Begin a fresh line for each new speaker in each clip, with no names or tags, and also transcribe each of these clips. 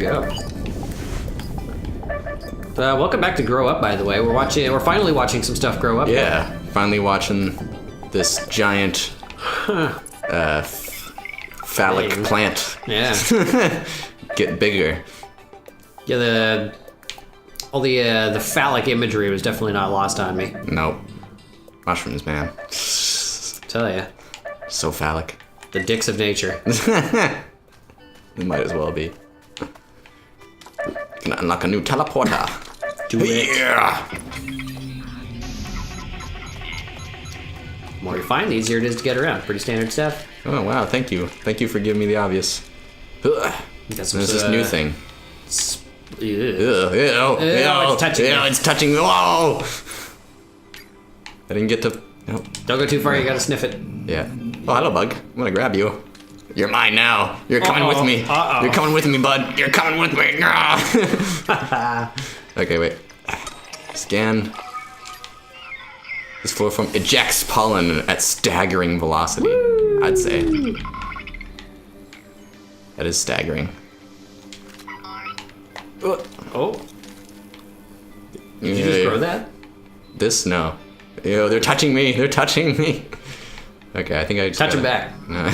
go. Welcome back to Grow Up, by the way. We're finally watching some stuff grow up.
Yeah, finally watching this giant phallic plant.
Yeah.
Get bigger.
Yeah, all the phallic imagery was definitely not lost on me.
Nope. Mushrooms, man.
Tell ya.
So phallic.
The dicks of nature.
It might as well be. Can unlock a new teleporter.
Do it.
Yeah.
The more you find, the easier it is to get around. Pretty standard stuff.
Oh wow, thank you. Thank you for giving me the obvious. Ugh.
Got some,
There's this new thing.
It's touching me.
It's touching me. Whoa! I didn't get to. Nope.
Don't go too far, you gotta sniff it.
Yeah. Oh, hello, bug. I'm gonna grab you. You're mine now. You're coming with me. You're coming with me, bud. You're coming with me. Okay, wait. Scan. This floor from ejects pollen at staggering velocity. Woo! I'd say. That is staggering.
Oh. Did you just grow that?
This? No. Ew, they're touching me. They're touching me. Okay, I think I just
touch him back.
No.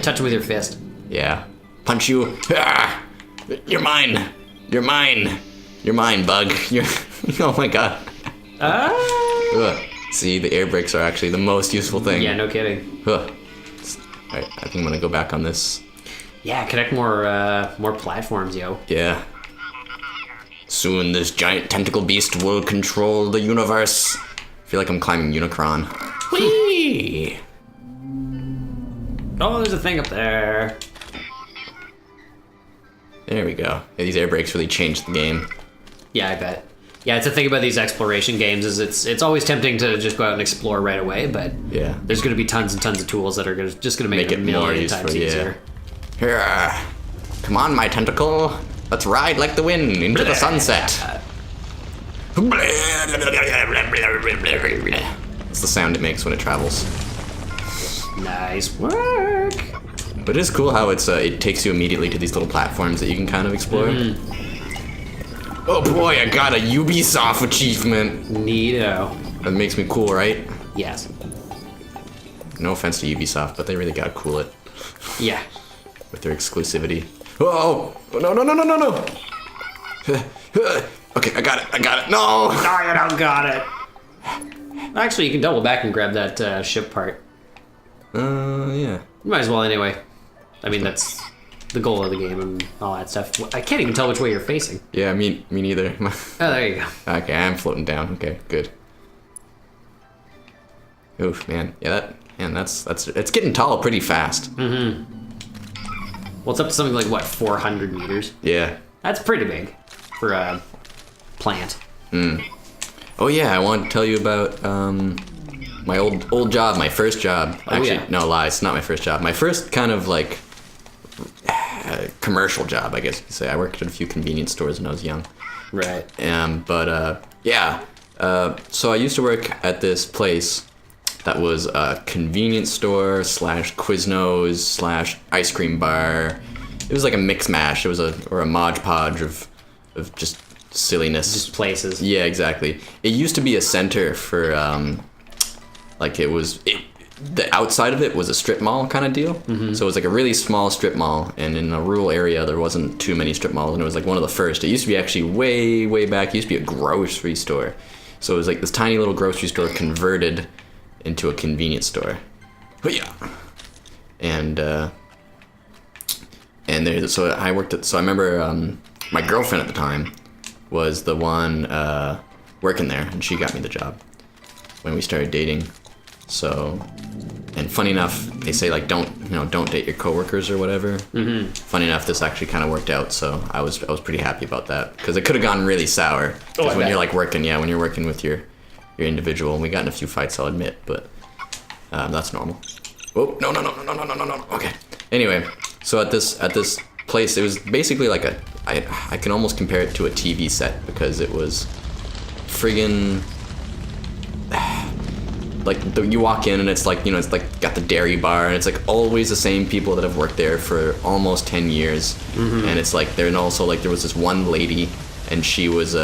Touch him with your fist.
Yeah. Punch you. Ah! You're mine. You're mine. You're mine, bug. You're. Oh my god. Ugh. See, the air brakes are actually the most useful thing.
Yeah, no kidding.
Ugh. Alright, I think I'm gonna go back on this.
Yeah, connect more platforms, yo.
Yeah. Soon this giant tentacle beast will control the universe. I feel like I'm climbing Unicron. Whee!
Oh, there's a thing up there.
There we go. Yeah, these air brakes really changed the game.
Yeah, I bet. Yeah, it's the thing about these exploration games is it's always tempting to just go out and explore right away, but
yeah,
there's going to be tons and tons of tools that are just going to make it a million times easier.
Here, come on, my tentacle. Let's ride like the wind into the sunset. It's the sound it makes when it travels.
Nice work.
But it is cool how it takes you immediately to these little platforms that you can kind of explore. Oh boy, I got a Ubisoft achievement.
Neato.
That makes me cool, right?
Yes.
No offense to Ubisoft, but they really gotta cool it.
Yeah.
With their exclusivity. Oh! No, no, no, no, no, no! Okay, I got it, I got it. No!
No, you don't got it. Actually, you can double back and grab that ship part.
Yeah.
You might as well anyway. I mean, that's the goal of the game and all that stuff. I can't even tell which way you're facing.
Yeah, me neither.
Oh, there you go.
Okay, I'm floating down. Okay, good. Oof, man. Yeah, that's it's getting tall pretty fast.
Mm-hmm. Well, it's up to something like, what, 400 meters?
Yeah.
That's pretty big for a plant.
Oh yeah, I want to tell you about my old job, my first job. Actually, no lie, it's not my first job. My first kind of like commercial job, I guess you could say. I worked at a few convenience stores when I was young.
Right.
So I used to work at this place that was a convenience store / Quiznos / ice cream bar. It was like a mix mash. It was a Mod Podge of just silliness.
Just places.
Yeah, exactly. It used to be a center for the outside of it was a strip mall kind of deal. Mm-hmm. So it was like a really small strip mall, and in a rural area there wasn't too many strip malls, and it was like one of the first. It used to be actually way back. It used to be a grocery store. So it was like this tiny little grocery store converted into a convenience store. But yeah. So I remember my girlfriend at the time was the one working there, and she got me the job when we started dating. So, and funny enough, they say like don't date your coworkers or whatever. Mm-hmm. Funny enough, this actually kind of worked out, so I was pretty happy about that, because it could have gone really sour. Because when you're like working with your individual, and we got in a few fights, I'll admit, but that's normal. Oh no. Okay. Anyway, so at this place, it was basically like I can almost compare it to a TV set, because it was friggin'. you walk in and it's like, it's like got the dairy bar and it's like always the same people that have worked there for almost 10 years. Mm-hmm. And it's like there, and also like there was this one lady and she was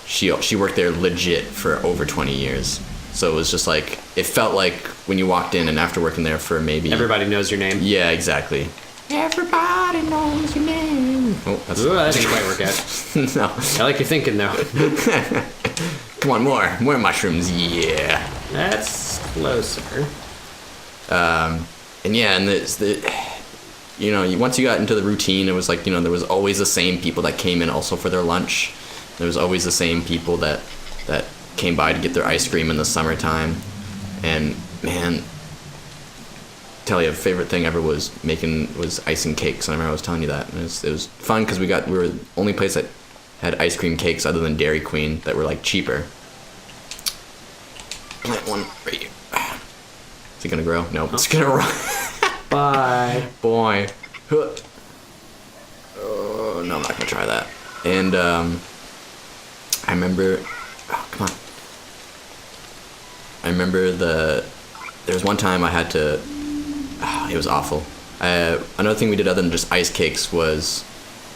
she worked there legit for over 20 years. So it was just like, it felt like when you walked in and after working there for maybe...
Everybody knows your name.
Yeah, exactly. Everybody knows your name. Oh,
Ooh, that didn't quite work out.
No.
I like your thinking, though.
Come on, more mushrooms, yeah.
That's closer.
And yeah, and once you got into the routine, it was like, there was always the same people that came in also for their lunch. There was always the same people that came by to get their ice cream in the summertime. And man, tell you, favorite thing ever was icing cakes. And I remember I was telling you that. And it was fun because we were the only place that had ice cream cakes other than Dairy Queen that were like cheaper. Plant one right here. Is it gonna grow? No, it's gonna run.
Bye.
Boy. Oh, no, I'm not gonna try that. And I remember. Oh, come on. I remember there was one time I had to. It was awful. Another thing we did other than just ice cakes was,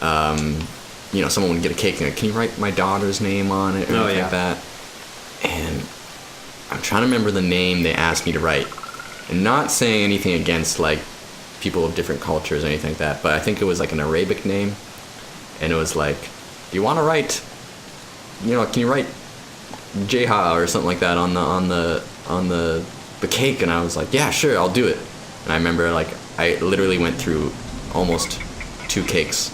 someone would get a cake and go, can you write my daughter's name on it or anything like that? And I'm trying to remember the name they asked me to write. And not saying anything against like people of different cultures or anything like that, but I think it was like an Arabic name. And it was like, do you want to write, can you write Jeha or something like that on the cake? And I was like, yeah, sure, I'll do it. And I remember like I literally went through almost 2 cakes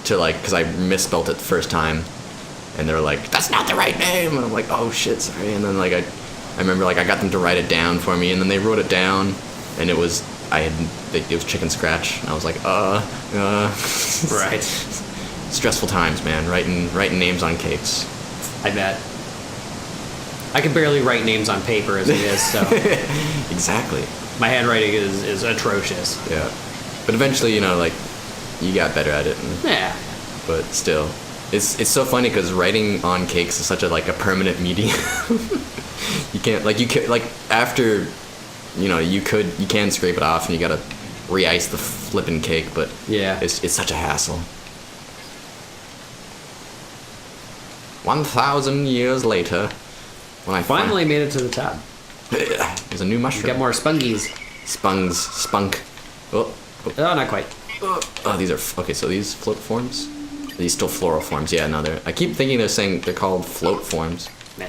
to like, because I misspelt it the first time, and they were like, that's not the right name, and I'm like, oh shit, sorry. And then like I remember like I got them to write it down for me, and then they wrote it down, and it was chicken scratch, and I was like,
right.
Stressful times, man, writing names on cakes.
I bet. I can barely write names on paper as it is, so.
Exactly.
My handwriting is atrocious.
Yeah. But eventually, you got better at it.
Yeah.
But still, it's so funny because writing on cakes is such a permanent medium. you can't after, you can scrape it off and you gotta re-ice the flipping cake, but
yeah,
it's such a hassle. 1,000 years later, when I
finally made it to the top.
There's a new mushroom.
Get more spungies.
Spunk. Oh,
not quite.
Oh, these are okay. So these float forms, are these still floral forms? Yeah, no, I keep thinking they're called float forms.
Nah.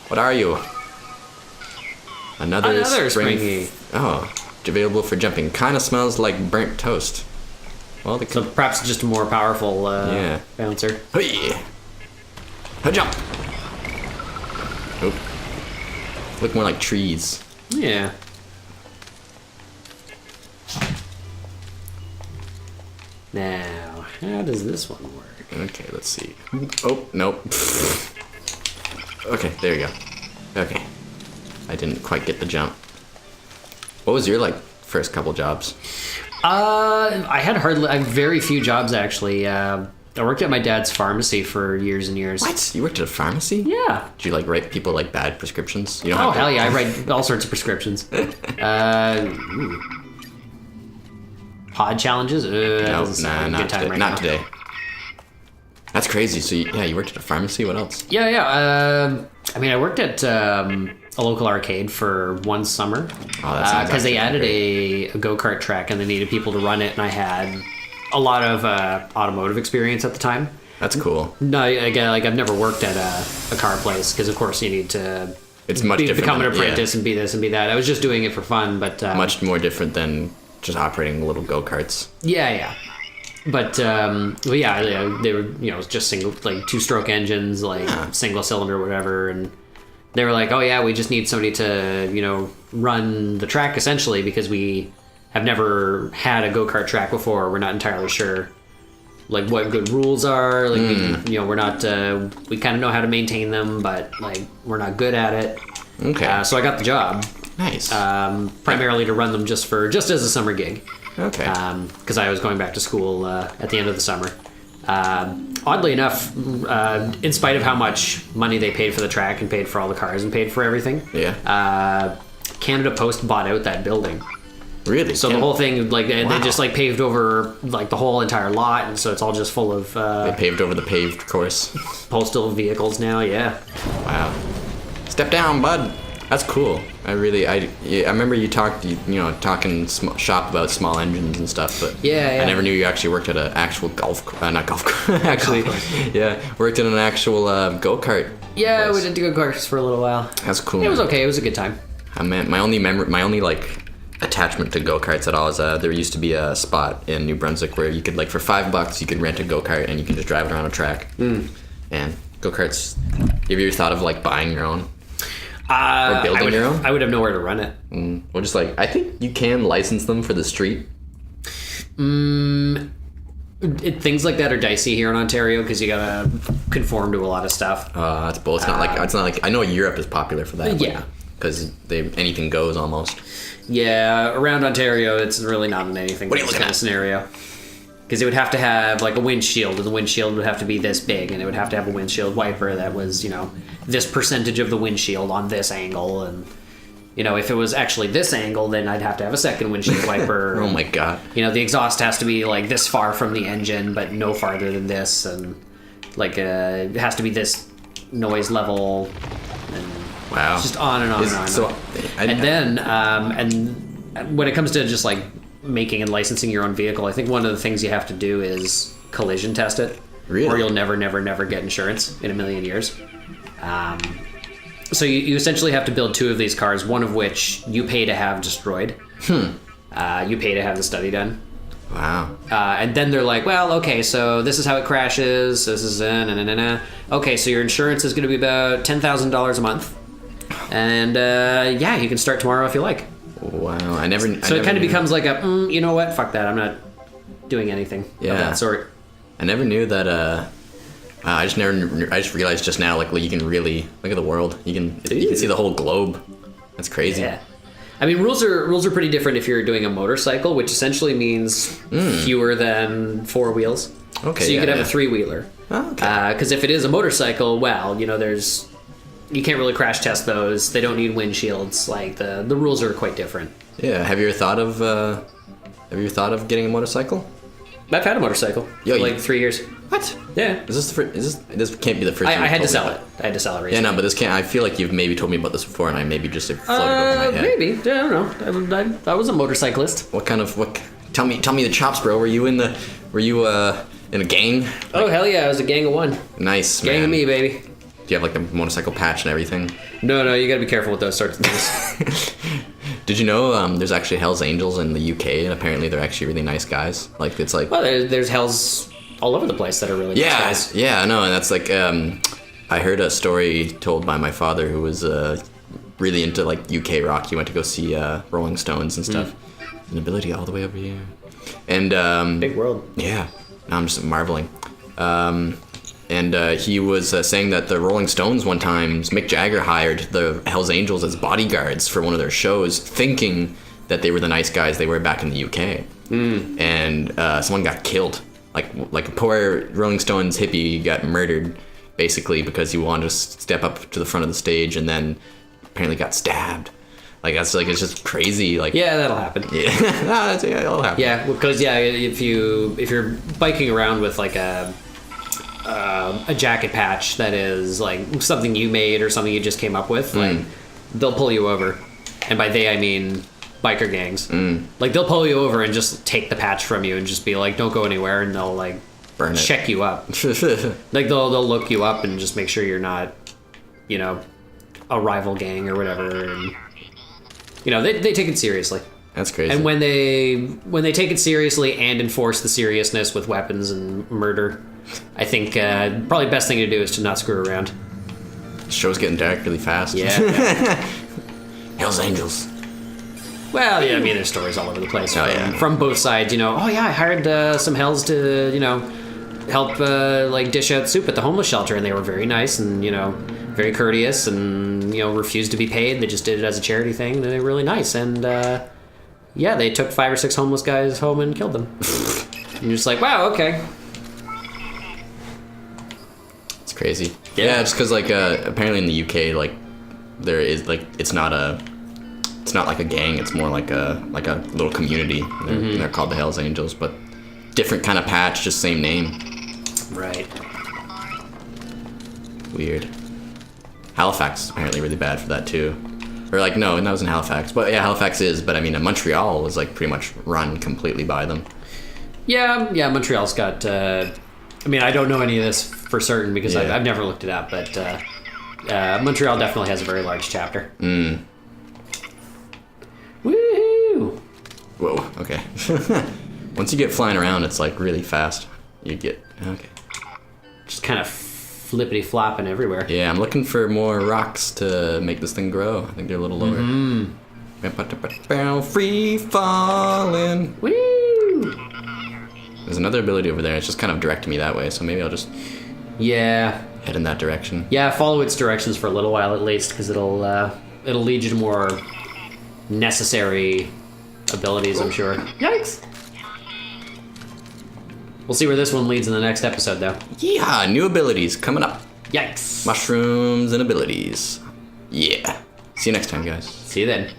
What are you? Another
springy.
Oh, available for jumping. Kind of smells like burnt toast. Well,
so perhaps just a more powerful bouncer.
Hey, a jump. Oh. Look more like trees.
Yeah. Now, how does this one work?
Okay, let's see. Oh, nope. Okay, there you go. Okay. I didn't quite get the jump. What was your, first couple jobs?
I had very few jobs, actually. I worked at my dad's pharmacy for years and years.
What? You worked at a pharmacy?
Yeah.
Did you write people bad prescriptions? You
don't hell yeah, I write all sorts of prescriptions. Pod challenges?
No, not today. Not today. That's crazy. So you worked at a pharmacy. What else?
Yeah. I worked at a local arcade for one summer.
Oh, that
because they added a go-kart track and they needed people to run it, and I had a lot of automotive experience at the time.
That's cool.
No, again, I've never worked at a car place because, of course, you need to.
It's much different.
Become an apprentice and be this and be that. I was just doing it for fun, but
much more different than just operating little go-karts.
Yeah. But they were just single 2-stroke engines, single cylinder, whatever, and they were like, oh yeah, we just need somebody to run the track essentially because we have never had a go-kart track before. We're not entirely sure what good rules are. We're not we kind of know how to maintain them, but we're not good at it.
Okay.
So I got the job.
Nice.
Primarily to run them just as a summer gig.
Okay.
Because I was going back to school at the end of the summer. Oddly enough, in spite of how much money they paid for the track and paid for all the cars and paid for everything, Canada Post bought out that building.
Really?
So the whole thing, like, they just like paved over like the whole entire lot, and so it's all just full of
they paved over the paved course.
postal vehicles now. Yeah.
Wow. Step down, bud. That's cool. I remember you talking shop about small engines and stuff, but
Yeah.
I never knew you actually worked at an actual not golf course. Actually, yeah, worked in an actual go-kart.
Yeah,
place.
we did go-karts for a little while.
That's cool.
It was
man.
okay. It was a good time.
I mean, my only like attachment to go-karts at all is there used to be a spot in New Brunswick where you could, like, for $5 you could rent a go-kart and you can just drive it around a track. And go-karts, have you ever thought of like buying your own? Or building your own?
I would have nowhere to run it.
Well, just like, I think you can license them for the street.
Things like that are dicey here in Ontario because you gotta conform to a lot of stuff.
It's both. It's not like I know Europe is popular for that.
Yeah.
Because anything goes almost.
Yeah, around Ontario, it's really not in anything.
What are you
this
looking
kind
at?
of scenario? Because it would have to have like a windshield, and the windshield would have to be this big, and it would have to have a windshield wiper that was, this percentage of the windshield on this angle, and if it was actually this angle, then I'd have to have a second windshield wiper.
Oh my god.
The exhaust has to be like this far from the engine, but no farther than this, and like it has to be this noise level, and
Wow.
just on and on and on.
So,
And then when it comes to just like making and licensing your own vehicle, I think one of the things you have to do is collision test it.
Really?
Or you'll never get insurance in a million years. So you essentially have to build two of these cars, one of which you pay to have destroyed. You pay to have the study done.
Wow.
And then they're like, well, okay, so this is how it crashes. This is okay, so your insurance is going to be about $10,000 a month. And you can start tomorrow if you like.
Wow.
So it kind of becomes like a, you know what? Fuck that. I'm not doing anything of that sort.
I never knew that. I just realized just now, like, you can really look at the world. You can see the whole globe. That's crazy.
Yeah. I mean, rules are pretty different if you're doing a motorcycle, which essentially means fewer than 4 wheels.
Okay.
So you could have a 3-wheeler.
Oh, okay.
Because if it is a motorcycle, well, you can't really crash test those. They don't need windshields. Like the rules are quite different.
Yeah. Have you ever thought of getting a motorcycle?
I've had a motorcycle for like 3 years.
What?
Yeah.
Is this can't be the first?
I
time
had
you've
to
told
sell
me
it. I had to sell it
Yeah,
recently.
no, but this can't. I feel like you've maybe told me about this before, and I maybe just floated over my head.
Maybe. I don't know. I was a motorcyclist.
What? Tell me the chops, bro. Were you in a gang?
Oh, hell yeah. I was a gang of one.
Nice,
Gang
man.
of me, baby.
Do you have like a motorcycle patch and everything?
No, you gotta be careful with those sorts of things.
Did you know there's actually Hell's Angels in the UK, and apparently they're actually really nice guys. Like, it's like...
Well, there's hells all over the place that are really nice guys.
Yeah, I know, and that's like... I heard a story told by my father who was really into like UK rock. He went to go see Rolling Stones and stuff. Nobility all the way over here. And...
Big world.
Yeah. Now I'm just marveling. And he was saying that the Rolling Stones one time, Mick Jagger hired the Hells Angels as bodyguards for one of their shows, thinking that they were the nice guys they were back in the UK. And someone got killed. Like a poor Rolling Stones hippie got murdered, basically, because he wanted to step up to the front of the stage and then apparently got stabbed. Like, that's like, it's just crazy. Like,
Yeah, that'll happen.
yeah, that'll happen.
Yeah, because if you're biking around with like a jacket patch that is like something you made or something you just came up with, like they'll pull you over, and by they I mean biker gangs. Like, they'll pull you over and just take the patch from you and just be like, don't go anywhere, and they'll like
Burn it.
check you up. Like they'll look you up and just make sure you're not, a rival gang or whatever, and they take it seriously.
That's crazy.
And when they take it seriously and enforce the seriousness with weapons and murder, I think probably the best thing to do is to not screw around.
The show's getting dark really fast.
Yeah.
Hells Angels.
Well, yeah, I mean, there's stories all over the place
Oh,
from both sides. Oh yeah, I hired some hells to help like dish out soup at the homeless shelter, and they were very nice and very courteous and refused to be paid. They just did it as a charity thing. And they were really nice, and they took 5 or 6 homeless guys home and killed them. And you're just like, wow, okay.
crazy.
Yeah.
Yeah, just because like apparently in the UK like there is like it's not like a gang. It's more like a little community. They're called the Hells Angels, but different kind of patch, just same name.
Right.
Weird. Halifax is apparently really bad for that too. Or like no, that wasn't Halifax. But yeah, Halifax is. But I mean, Montreal was like pretty much run completely by them.
Yeah. Montreal's got. I mean, I don't know any of this for certain because
Yeah.
I've never looked it up, but Montreal definitely has a very large chapter. Woohoo!
Whoa. Okay. Once you get flying around, it's like really fast. You get okay.
Just kind of flippity flopping everywhere.
Yeah, I'm looking for more rocks to make this thing grow. I think they're a little lower. Free falling.
Woo!
There's another ability over there. It's just kind of directing me that way, so maybe I'll just
Yeah.
head in that direction.
Yeah, follow its directions for a little while at least, because it'll lead you to more necessary abilities, I'm sure. Yikes! We'll see where this one leads in the next episode, though.
Yeehaw! New abilities coming up.
Yikes!
Mushrooms and abilities. Yeah. See you next time, guys.
See you then.